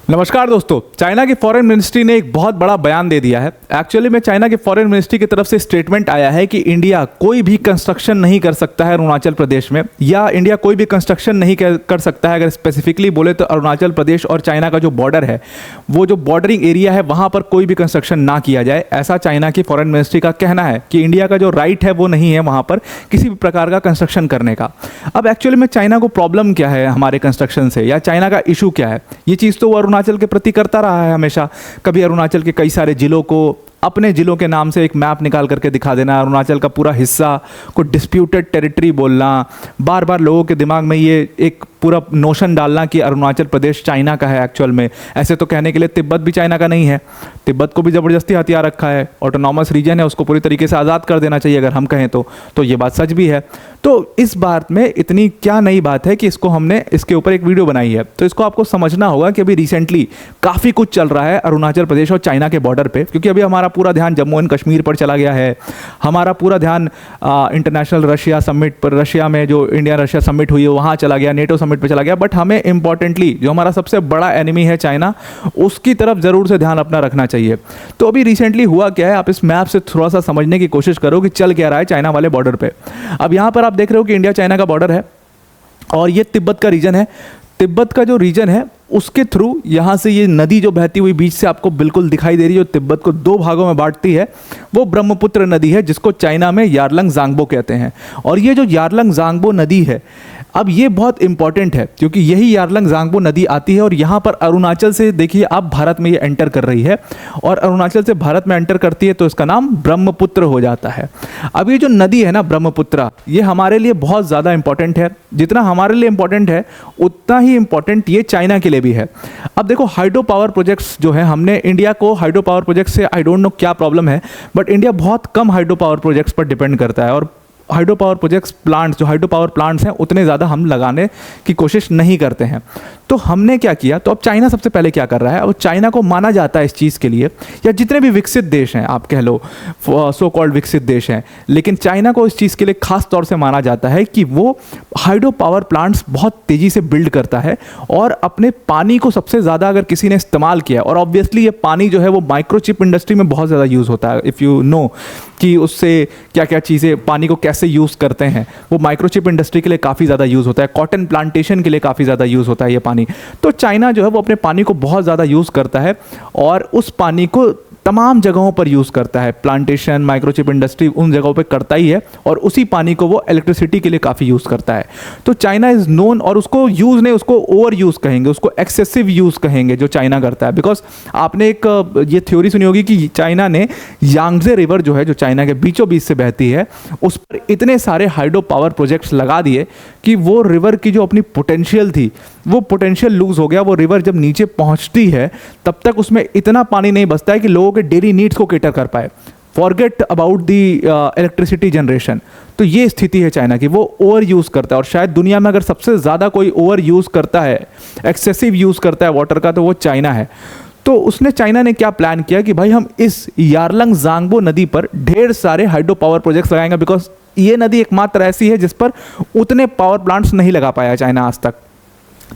नमस्कार दोस्तों, चाइना की फॉरेन मिनिस्ट्री ने एक बहुत बड़ा बयान दे दिया है। एक्चुअली में चाइना की फॉरेन मिनिस्ट्री की तरफ से स्टेटमेंट आया है कि इंडिया कोई भी कंस्ट्रक्शन नहीं कर सकता है अरुणाचल प्रदेश में, या इंडिया कोई भी कंस्ट्रक्शन नहीं कर सकता है। अगर स्पेसिफिकली बोले तो अरुणाचल प्रदेश और चाइना का जो बॉर्डर है, वो जो बॉर्डरिंग एरिया है, वहाँ पर कोई भी कंस्ट्रक्शन ना किया जाए, ऐसा चाइना की फॉरेन मिनिस्ट्री का कहना है कि इंडिया का जो राइट है वो नहीं है वहाँ पर किसी भी प्रकार का कंस्ट्रक्शन करने का। अब एक्चुअली में चाइना को प्रॉब्लम क्या है हमारे कंस्ट्रक्शन से, या चाइना का इशू क्या है, ये चीज़ तो वो अरुणाचल के प्रति करता रहा है हमेशा। कभी अरुणाचल के कई सारे जिलों को अपने जिलों के नाम से एक मैप निकाल करके दिखा देना, अरुणाचल का पूरा हिस्सा को डिस्प्यूटेड टेरिटरी बोलना, बार बार लोगों के दिमाग में ये एक पूरा नोशन डालना कि अरुणाचल प्रदेश चाइना का है। एक्चुअल में ऐसे तो कहने के लिए तिब्बत भी चाइना का नहीं है, तिब्बत को भी ज़बरदस्ती हथिया रखा है, ऑटोनॉमस रीजन है, उसको पूरी तरीके से आज़ाद कर देना चाहिए अगर हम कहें तो ये बात सच भी है। तो इस बात में इतनी क्या नई बात है कि इसको हमने इसके ऊपर एक वीडियो बनाई है। तो इसको आपको समझना होगा कि अभी रिसेंटली काफ़ी कुछ चल रहा है अरुणाचल प्रदेश और चाइना के बॉर्डर पे, क्योंकि अभी हमारा पूरा ध्यान जम्मू एंड कश्मीर पर चला गया है। हमारा पूरा ध्यान इंटरनेशनल रशिया समिट पर, रशिया में जो इंडिया रशिया समिट हुई है वहाँ चला गया, नेटो समिट पर चला गया। बट हमें इंपॉर्टेंटली जो हमारा सबसे बड़ा एनिमी है चाइना, उसकी तरफ ज़रूर से ध्यान अपना रखना चाहिए। तो अभी रिसेंटली हुआ क्या है, आप इस मैप से थोड़ा सा समझने की कोशिश करो कि चल क्या रहा है चाइना वाले बॉर्डर पे। अब यहाँ पर आप देख रहे हो कि इंडिया चाइना का बॉर्डर है और ये तिब्बत का रीजन है। तिब्बत का जो रीजन है उसके थ्रू यहाँ से ये नदी जो बहती हुई बीच से आपको बिल्कुल दिखाई दे रही है, जो तिब्बत को दो भागों में बांटती है, वो ब्रह्मपुत्र नदी है, जिसको चाइना में यारलंग जांगबो कहते हैं। और ये जो यारलंग जांगबो नदी है, अब ये बहुत इंपॉर्टेंट है क्योंकि यही यारलंग जांगबो नदी आती है और यहाँ पर अरुणाचल से देखिए अब भारत में ये एंटर कर रही है, और अरुणाचल से भारत में एंटर करती है तो इसका नाम ब्रह्मपुत्र हो जाता है। अब ये जो नदी है ना ब्रह्मपुत्र, ये हमारे लिए बहुत ज़्यादा इंपॉर्टेंट है। जितना हमारे लिए इंपॉर्टेंट है उतना ही इंपॉर्टेंट ये चाइना के लिए भी है। अब देखो हाइड्रो पावर प्रोजेक्ट्स जो है, हमने इंडिया को हाइड्रो पावर प्रोजेक्ट से आई डोंट नो क्या प्रॉब्लम है, बट इंडिया बहुत कम हाइड्रो पावर प्रोजेक्ट्स पर डिपेंड करता है। और हाइड्रो पावर प्रोजेक्ट्स प्लांट्स, जो हाइड्रो पावर प्लांट्स हैं, उतने ज़्यादा हम लगाने की कोशिश नहीं करते हैं। तो हमने क्या किया, तो अब चाइना सबसे पहले क्या कर रहा है, और चाइना को माना जाता है इस चीज़ के लिए, या जितने भी विकसित देश हैं आप कह लो, सो कॉल्ड विकसित देश हैं, लेकिन चाइना को इस चीज़ के लिए खास तौर से माना जाता है कि वो हाइड्रो पावर प्लांट्स बहुत तेज़ी से बिल्ड करता है। और अपने पानी को सबसे ज़्यादा अगर किसी ने इस्तेमाल किया, और ऑब्वियसली ये पानी जो है वो माइक्रोचिप इंडस्ट्री में बहुत ज़्यादा यूज़ होता है। इफ़ यू नो कि उससे क्या क्या चीज़ें, पानी को कैसे यूज़ करते हैं, वो माइक्रोचिप इंडस्ट्री के लिए काफ़ी ज़्यादा यूज़ होता है, कॉटन प्लांटेशन के लिए काफ़ी ज़्यादा यूज़ होता है ये पानी। तो चाइना जो है वो अपने पानी को बहुत ज़्यादा यूज़ करता है और उस पानी को तमाम जगहों पर यूज़ करता है। प्लांटेशन, माइक्रोचिप इंडस्ट्री उन जगहों पे करता ही है, और उसी पानी को वो इलेक्ट्रिसिटी के लिए काफ़ी यूज़ करता है। तो चाइना इज़ नोन, और उसको यूज़ नहीं, उसको ओवर यूज़ कहेंगे, उसको एक्सेसिव यूज़ कहेंगे जो चाइना करता है। बिकॉज आपने एक ये थ्योरी सुनी होगी कि चाइना ने यांगजे रिवर जो है, जो चाइना के बीचों बीच से बहती है, उस पर इतने सारे हाइड्रो पावर प्रोजेक्ट्स लगा दिए कि वो रिवर की जो अपनी पोटेंशियल थी, वो पोटेंशियल लूज़ हो गया। वो रिवर जब नीचे पहुंचती है तब तक उसमें इतना पानी नहीं बचता है कि लोगों के डेली नीड्स को केटर कर पाए। Forget about the electricity generation. तो ये स्थिति है चाइना की, वो ओवर यूज़ करता है। और शायद दुनिया में अगर सबसे ज़्यादा कोई ओवर यूज़ करता है, एक्सेसिव यूज़ करता है वाटर का, तो वो चाइना है। तो चाइना ने क्या प्लान किया कि भाई हम इस यारलंग जांगबो नदी पर ढेर सारे हाइड्रो पावर प्रोजेक्ट्स लगाएंगे, बिकॉज ये नदी एकमात्र ऐसी है जिस पर उतने पावर प्लांट्स नहीं लगा पाया चाइना आज तक।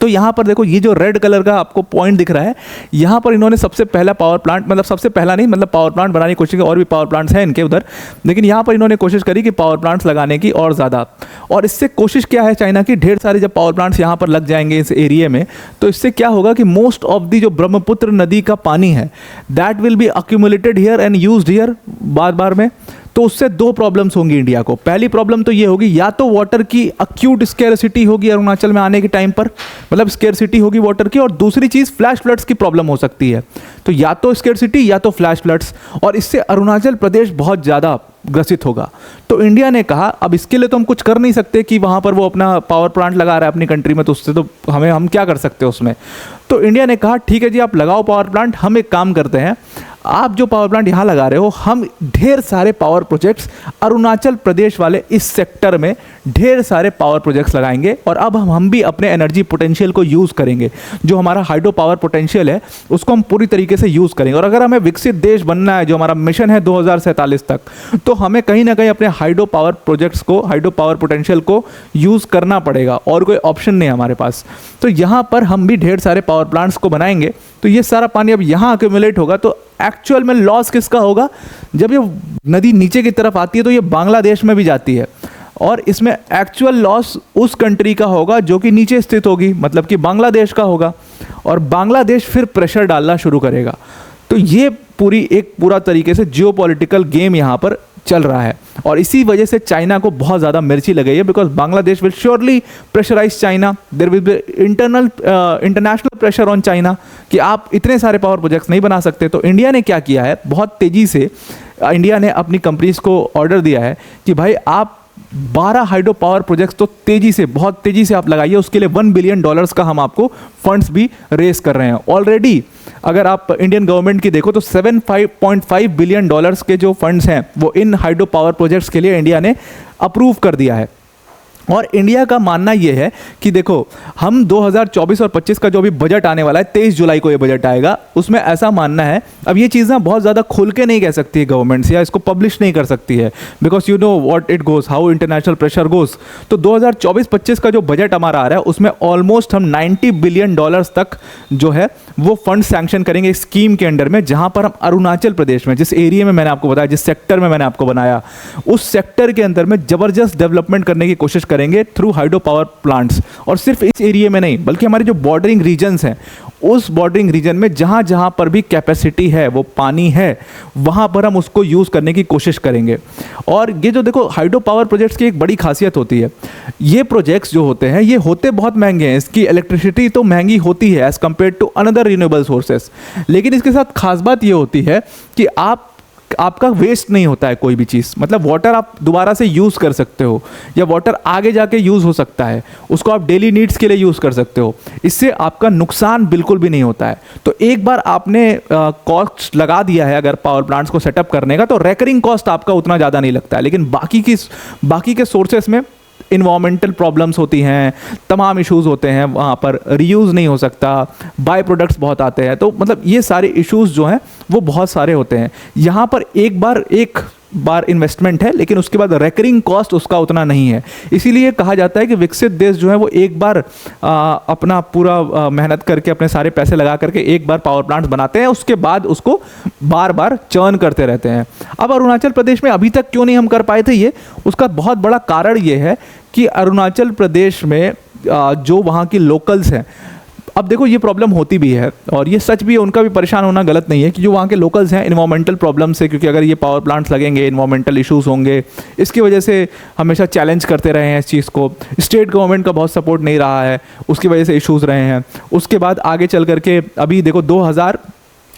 तो यहाँ पर देखो, ये जो रेड कलर का आपको पॉइंट दिख रहा है, यहाँ पर इन्होंने सबसे पहला पावर प्लांट, मतलब सबसे पहला नहीं, मतलब पावर प्लांट बनाने की कोशिश की, और भी पावर प्लांट्स हैं इनके उधर, लेकिन यहाँ पर इन्होंने कोशिश करी कि पावर प्लांट्स लगाने की और ज़्यादा। और इससे कोशिश क्या है चाइना की, ढेर सारे जब पावर प्लांट्स यहाँ पर लग जाएंगे इस एरिया में, तो इससे क्या होगा कि मोस्ट ऑफ दी जो ब्रह्मपुत्र नदी का पानी है, that will be accumulated here and used here बार बार में। तो उससे दो प्रॉब्लम्स होंगी इंडिया को। पहली प्रॉब्लम तो ये होगी, या तो वाटर की अक्यूट स्केरसिटी होगी अरुणाचल में आने के टाइम पर, मतलब स्केरसिटी होगी वाटर की, और दूसरी चीज़ फ्लैश फ्लड्स की प्रॉब्लम हो सकती है। तो या तो स्केरसिटी या तो फ्लैश फ्लड्स, और इससे अरुणाचल प्रदेश बहुत ज़्यादा ग्रसित होगा। तो इंडिया ने कहा अब इसके लिए तो हम कुछ कर नहीं सकते कि वहाँ पर वो अपना पावर प्लांट लगा रहा है अपनी कंट्री में, तो उससे तो हम क्या कर सकते हैं उसमें। तो इंडिया ने कहा ठीक है जी, आप लगाओ पावर प्लांट, हम एक काम करते हैं, आप जो पावर प्लांट यहाँ लगा रहे हो, हम ढेर सारे पावर प्रोजेक्ट्स अरुणाचल प्रदेश वाले इस सेक्टर में ढेर सारे पावर प्रोजेक्ट्स लगाएंगे और अब हम भी अपने एनर्जी पोटेंशियल को यूज़ करेंगे। जो हमारा हाइड्रो पावर पोटेंशियल है उसको हम पूरी तरीके से यूज़ करेंगे। और अगर हमें विकसित देश बनना है, जो हमारा मिशन है 2047 तक, तो हमें कहीं ना कहीं अपने हाइड्रो पावर प्रोजेक्ट्स को, हाइड्रो पावर पोटेंशियल को यूज़ करना पड़ेगा और कोई ऑप्शन नहीं है हमारे पास। तो यहाँ पर हम भी ढेर सारे पावर प्लांट्स को बनाएंगे। तो ये सारा पानी अब यहाँ अक्यूमुलेट होगा, तो एक्चुअल में लॉस किसका होगा? जब ये नदी नीचे की तरफ आती है तो ये बांग्लादेश में भी जाती है और इसमें एक्चुअल लॉस उस कंट्री का होगा जो कि नीचे स्थित होगी, मतलब कि बांग्लादेश का होगा। और बांग्लादेश फिर प्रेशर डालना शुरू करेगा। तो ये पूरा तरीके से जियोपॉलिटिकल गेम यहाँ पर चल रहा है और इसी वजह से चाइना को बहुत ज़्यादा मिर्ची लग गई है, because Bangladesh will surely pressurise China. There will be international pressure on China कि आप इतने सारे पावर प्रोजेक्ट्स नहीं बना सकते। तो इंडिया ने क्या किया है, बहुत तेज़ी से इंडिया ने अपनी कंपनीज को ऑर्डर दिया है कि भाई आप 12 हाइड्रो पावर प्रोजेक्ट्स तो बहुत तेज़ी से आप लगाइए। उसके लिए $1 बिलियन का हम आपको फंड्स भी रेस कर रहे हैं। ऑलरेडी अगर आप इंडियन गवर्नमेंट की देखो तो $7.5 बिलियन के जो फंड्स हैं वो इन हाइड्रो पावर प्रोजेक्ट्स के लिए इंडिया ने अप्रूव कर दिया है। और इंडिया का मानना ये है कि देखो, हम 2024 और 25 का जो भी बजट आने वाला है, 23 जुलाई को ये बजट आएगा, उसमें ऐसा मानना है, अब ये चीज़ें बहुत ज़्यादा खुल के नहीं कह सकती है गवर्नमेंट या इसको पब्लिश नहीं कर सकती है, because you know what it goes, how international pressure goes. तो 2024-25 का जो बजट हमारा आ रहा है उसमें ऑलमोस्ट हम $90 बिलियन तक जो है वो फंड सैंक्शन करेंगे इस स्कीम के अंडर में, जहाँ पर हम अरुणाचल प्रदेश में, जिस एरिया में मैंने आपको बताया, जिस सेक्टर में मैंने आपको बनाया, उस सेक्टर के अंदर में ज़बरदस्त डेवलपमेंट करने की कोशिश करेंगे थ्रू हाइड्रो पावर प्लांट्स। और सिर्फ इस एरिया में नहीं, बल्कि हमारे जो बॉर्डरिंग रीजन्स हैं, उस बॉर्डरिंग रीजन में जहाँ जहाँ पर भी कैपेसिटी है, वो पानी है, वहाँ पर हम उसको यूज़ करने की कोशिश करेंगे। और ये जो देखो हाइड्रो पावर प्रोजेक्ट्स की एक बड़ी खासियत होती है, ये प्रोजेक्ट्स जो होते हैं ये होते बहुत महंगे हैं, इसकी इलेक्ट्रिसिटी तो महंगी होती है as compared to another renewable sources, लेकिन इसके साथ खास बात ये होती है कि आपका वेस्ट नहीं होता है कोई भी चीज़। मतलब वाटर आप दोबारा से यूज़ कर सकते हो या वाटर आगे जाके यूज़ हो सकता है, उसको आप डेली नीड्स के लिए यूज़ कर सकते हो, इससे आपका नुकसान बिल्कुल भी नहीं होता है। तो एक बार आपने कॉस्ट लगा दिया है अगर पावर प्लांट्स को सेटअप करने का, तो रेकरिंग कॉस्ट आपका उतना ज़्यादा नहीं लगता है। लेकिन बाकी के सोर्सेस में इन्वायरमेंटल प्रॉब्लम्स होती हैं, तमाम इश्यूज़ होते हैं, वहाँ पर रीयूज़ नहीं हो सकता, बाय प्रोडक्ट्स बहुत आते हैं, तो मतलब ये सारे इश्यूज़ जो हैं वो बहुत सारे होते हैं। यहाँ पर एक बार इन्वेस्टमेंट है, लेकिन उसके बाद रेकरिंग कॉस्ट उसका उतना नहीं है। इसीलिए कहा जाता है कि विकसित देश जो है वो एक बार अपना पूरा मेहनत करके, अपने सारे पैसे लगा करके एक बार पावर प्लांट्स बनाते हैं, उसके बाद उसको बार बार चर्न करते रहते हैं। अब अरुणाचल प्रदेश में अभी तक क्यों नहीं हम कर पाए थे ये, उसका बहुत बड़ा कारण ये है कि अरुणाचल प्रदेश में जो वहाँ की लोकल्स हैं, अब देखो ये प्रॉब्लम होती भी है और ये सच भी है, उनका भी परेशान होना गलत नहीं है कि जो वहाँ के लोकल्स हैं इन्वायरमेंटल प्रॉब्लम से, क्योंकि अगर ये पावर प्लांट्स लगेंगे इन्वायरमेंटल इश्यूज़ होंगे, इसकी वजह से हमेशा चैलेंज करते रहे हैं इस चीज़ को। स्टेट गवर्नमेंट का बहुत सपोर्ट नहीं रहा है, उसकी वजह से इश्यूज़ रहे हैं। उसके बाद आगे चल करके अभी देखो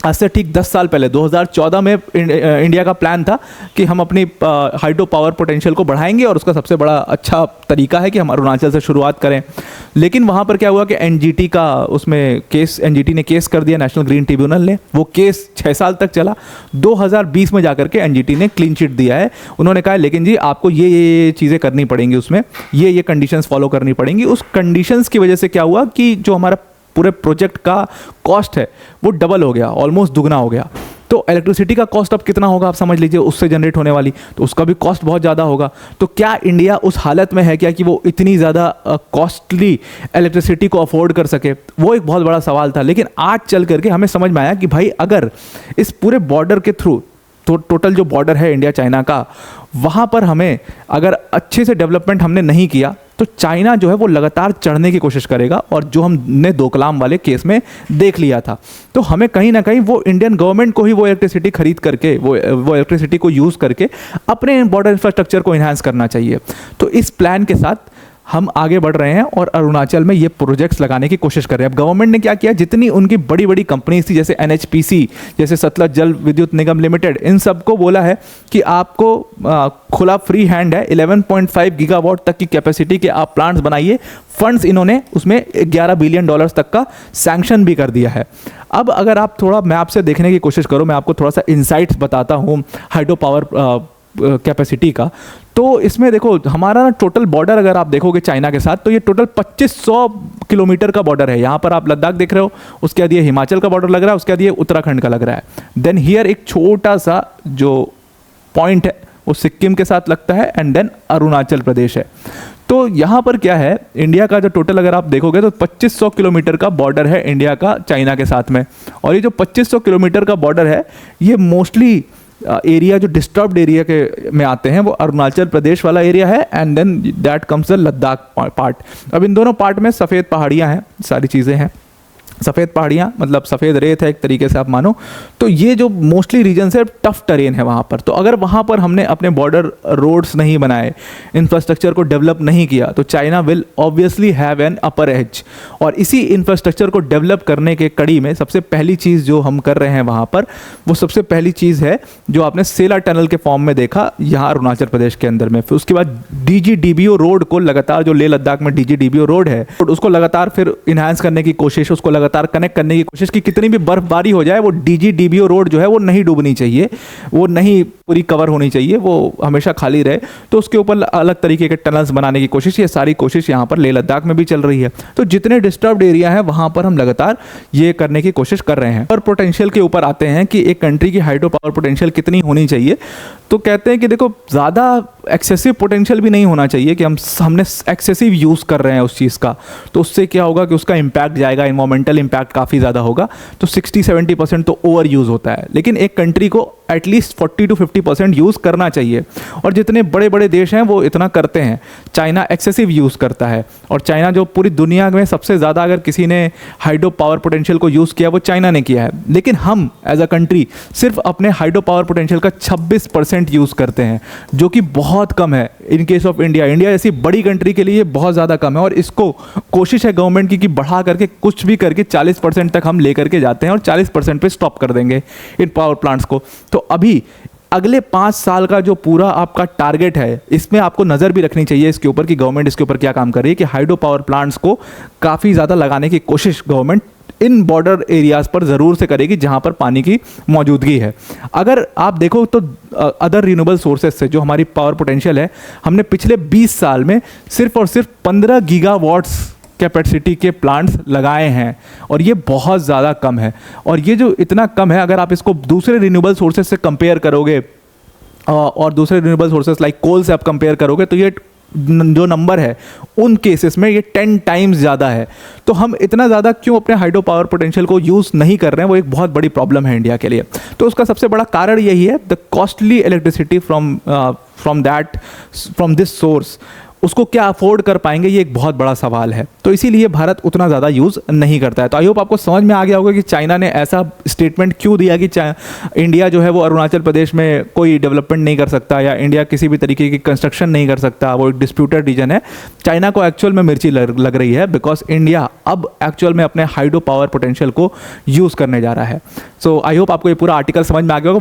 आज से ठीक 10 साल पहले 2014 में इंडिया का प्लान था कि हम अपनी हाइड्रो पावर पोटेंशियल को बढ़ाएंगे और उसका सबसे बड़ा अच्छा तरीका है कि हम अरुणाचल से शुरुआत करें। लेकिन वहाँ पर क्या हुआ कि एनजीटी ने केस कर दिया, नेशनल ग्रीन ट्रिब्यूनल ने। वो केस 6 साल तक चला। 2020 में जाकर के एनजीटी ने क्लीन चिट दिया है। उन्होंने कहा लेकिन जी आपको ये चीज़ें करनी पड़ेंगी, उसमें ये कंडीशंस फॉलो करनी पड़ेंगी। उस कंडीशंस की वजह से क्या हुआ कि जो हमारा पूरे प्रोजेक्ट का कॉस्ट है वो डबल हो गया, ऑलमोस्ट दुगना हो गया। तो इलेक्ट्रिसिटी का कॉस्ट अब कितना होगा आप समझ लीजिए, उससे जनरेट होने वाली, तो उसका भी कॉस्ट बहुत ज़्यादा होगा। तो क्या इंडिया उस हालत में है क्या कि वो इतनी ज़्यादा कॉस्टली इलेक्ट्रिसिटी को अफोर्ड कर सके? वो एक बहुत बड़ा सवाल था। लेकिन आज चल करके हमें समझ में आया कि भाई अगर इस पूरे बॉर्डर के थ्रू, तो टोटल जो बॉर्डर है इंडिया चाइना का, वहाँ पर हमें अगर अच्छे से डेवलपमेंट हमने नहीं किया तो चाइना जो है वो लगातार चढ़ने की कोशिश करेगा। और जो हमने डोकलाम वाले केस में देख लिया था, तो हमें कहीं ना कहीं वो इंडियन गवर्नमेंट को ही वो इलेक्ट्रिसिटी खरीद करके, वो इलेक्ट्रिसिटी को यूज़ करके अपने बॉर्डर इंफ्रास्ट्रक्चर को इन्हांस करना चाहिए। तो इस प्लान के साथ हम आगे बढ़ रहे हैं और अरुणाचल में ये प्रोजेक्ट्स लगाने की कोशिश कर रहे हैं। अब गवर्नमेंट ने क्या किया, जितनी उनकी बड़ी बड़ी कंपनीज थी जैसे NHPC, जैसे सतलज जल विद्युत निगम लिमिटेड, इन सबको बोला है कि आपको खुला फ्री हैंड है, 11.5 गीगावाट तक की कैपेसिटी के आप प्लांट्स बनाइए। फंड्स इन्होंने उसमें $11 बिलियन तक का सैंक्शन भी कर दिया है। अब अगर आप थोड़ा मैप से देखने की कोशिश करो, मैं आपको थोड़ा सा इंसाइट्स बताता हूँ हाइड्रो पावर कैपेसिटी का। तो इसमें देखो हमारा ना टोटल बॉर्डर अगर आप देखोगे चाइना के साथ, तो ये टोटल 2500 किलोमीटर का बॉर्डर है। यहाँ पर आप लद्दाख देख रहे हो, उसके बाद ये हिमाचल का बॉर्डर लग रहा है, उसके बाद ये उत्तराखंड का लग रहा है। देन हियर एक छोटा सा जो पॉइंट है वो सिक्किम के साथ लगता है, एंड देन अरुणाचल प्रदेश है। तो यहाँ पर क्या है, इंडिया का जो टोटल अगर आप देखोगे तो 2500 किलोमीटर का बॉर्डर है इंडिया का चाइना के साथ में। और ये जो 2500 किलोमीटर का बॉर्डर है, ये मोस्टली एरिया जो डिस्टर्ब्ड एरिया के में आते हैं वो अरुणाचल प्रदेश वाला एरिया है, and then that comes the Ladakh part. अब इन दोनों पार्ट में सफ़ेद पहाड़ियाँ हैं, सारी चीज़ें हैं, सफ़ेद पहाड़ियाँ मतलब सफ़ेद रेत है एक तरीके से आप मानो। तो ये जो मोस्टली रीजन है टफ टेरेन है वहाँ पर। तो अगर वहाँ पर हमने अपने बॉर्डर रोड्स नहीं बनाए, इंफ्रास्ट्रक्चर को डेवलप नहीं किया, तो China will obviously have an upper as. और इसी इंफ्रास्ट्रक्चर को डेवलप करने के कड़ी में सबसे पहली चीज़ जो हम कर रहे हैं वहाँ पर, वो सबसे पहली चीज़ है जो आपने सेला टनल के फॉर्म में देखा यहाँ अरुणाचल प्रदेश के अंदर में। फिर उसके बाद DGDBO रोड को लगातार, जो लेह लद्दाख में DGDBO रोड है, उसको लगातार फिर इन्हांस करने की कोशिश, उसको लगातार कनेक्ट करने की कोशिश की। कितनी भी बर्फबारी हो जाए, वो DGDBO रोड जो है वो नहीं डूबनी चाहिए, वो नहीं पूरी कवर होनी चाहिए, वो हमेशा खाली रहे। तो उसके ऊपर अलग तरीके के टनल्स बनाने की कोशिश, ये सारी कोशिश यहाँ पर लेह लद्दाख में भी चल रही है। तो जितने डिस्टर्ब्ड एरिया है वहाँ पर हम लगातार ये करने की कोशिश कर रहे हैं। और पोटेंशियल के ऊपर आते हैं कि एक कंट्री की हाइड्रो पावर पोटेंशियल कितनी होनी चाहिए। तो कहते हैं कि देखो ज़्यादा एक्सेसिव पोटेंशियल भी नहीं होना चाहिए कि हमने एक्सेसिव यूज़ कर रहे हैं उस चीज़ का, तो उससे क्या होगा कि उसका इम्पैक्ट जाएगा, इन्वायरमेंटल इम्पैक्ट काफ़ी ज़्यादा होगा। तो 60-70% तो ओवर यूज़ होता है, लेकिन एक कंट्री को एटलीस्ट 40-50% यूज़ करना चाहिए। और जितने बड़े बड़े देश हैं वो इतना करते हैं। चाइना एक्सेसिव यूज़ करता है, और चाइना जो पूरी दुनिया में सबसे ज़्यादा अगर किसी ने हाइड्रो पावर पोटेंशियल को यूज़ किया वो चाइना ने किया है। लेकिन हम एज अ कंट्री सिर्फ अपने हाइड्रो पावर पोटेंशियल का 26% यूज़ करते हैं, जो कि बहुत कम है in case of India. India जैसी बड़ी कंट्री के लिए बहुत ज़्यादा कम है, और इसको कोशिश है गवर्नमेंट की कि बढ़ा करके कुछ भी करके 40% तक हम लेकर के जाते हैं, और 40% पे स्टॉप कर देंगे इन पावर प्लांट्स को। तो अभी अगले 5 साल का जो पूरा आपका टारगेट है, इसमें आपको नज़र भी रखनी चाहिए इसके ऊपर कि गवर्नमेंट इसके ऊपर क्या काम कर रही है, कि हाइड्रो पावर प्लांट्स को काफ़ी ज़्यादा लगाने की कोशिश गवर्नमेंट इन बॉर्डर एरियाज़ पर ज़रूर से करेगी जहाँ पर पानी की मौजूदगी है। अगर आप देखो तो अदर रिन्यूएबल सोर्सेज से जो हमारी पावर पोटेंशियल है, हमने पिछले 20 साल में सिर्फ और सिर्फ 15 गीगावाट्स कैपेसिटी के प्लांट्स लगाए हैं, और ये बहुत ज़्यादा कम है। और ये जो इतना कम है, अगर आप इसको दूसरे रिन्यूएबल सोर्सेज से कंपेयर करोगे और दूसरे रिन्यूएबल सोर्सेज लाइक कोल से आप कंपेयर करोगे, तो ये जो नंबर है उन केसेस में ये 10 टाइम्स ज़्यादा है। तो हम इतना ज़्यादा क्यों अपने हाइड्रो पावर पोटेंशियल को यूज़ नहीं कर रहे हैं, वो एक बहुत बड़ी प्रॉब्लम है इंडिया के लिए। तो उसका सबसे बड़ा कारण यही है, the costly electricity from this source. उसको क्या अफोर्ड कर पाएंगे, ये एक बहुत बड़ा सवाल है। तो इसीलिए भारत उतना ज़्यादा यूज़ नहीं करता है। तो आई होप आपको समझ में आ गया होगा कि चाइना ने ऐसा स्टेटमेंट क्यों दिया कि इंडिया जो है वो अरुणाचल प्रदेश में कोई डेवलपमेंट नहीं कर सकता, या इंडिया किसी भी तरीके की कंस्ट्रक्शन नहीं कर सकता, वो एक डिस्प्यूटेड रीजन है। चाइना को एक्चुअल में मिर्ची लग रही है, बिकॉज इंडिया अब एक्चुअल में अपने हाइड्रो पावर पोटेंशियल को यूज़ करने जा रहा है। सो आई होप आपको ये पूरा आर्टिकल समझ में आ गया होगा।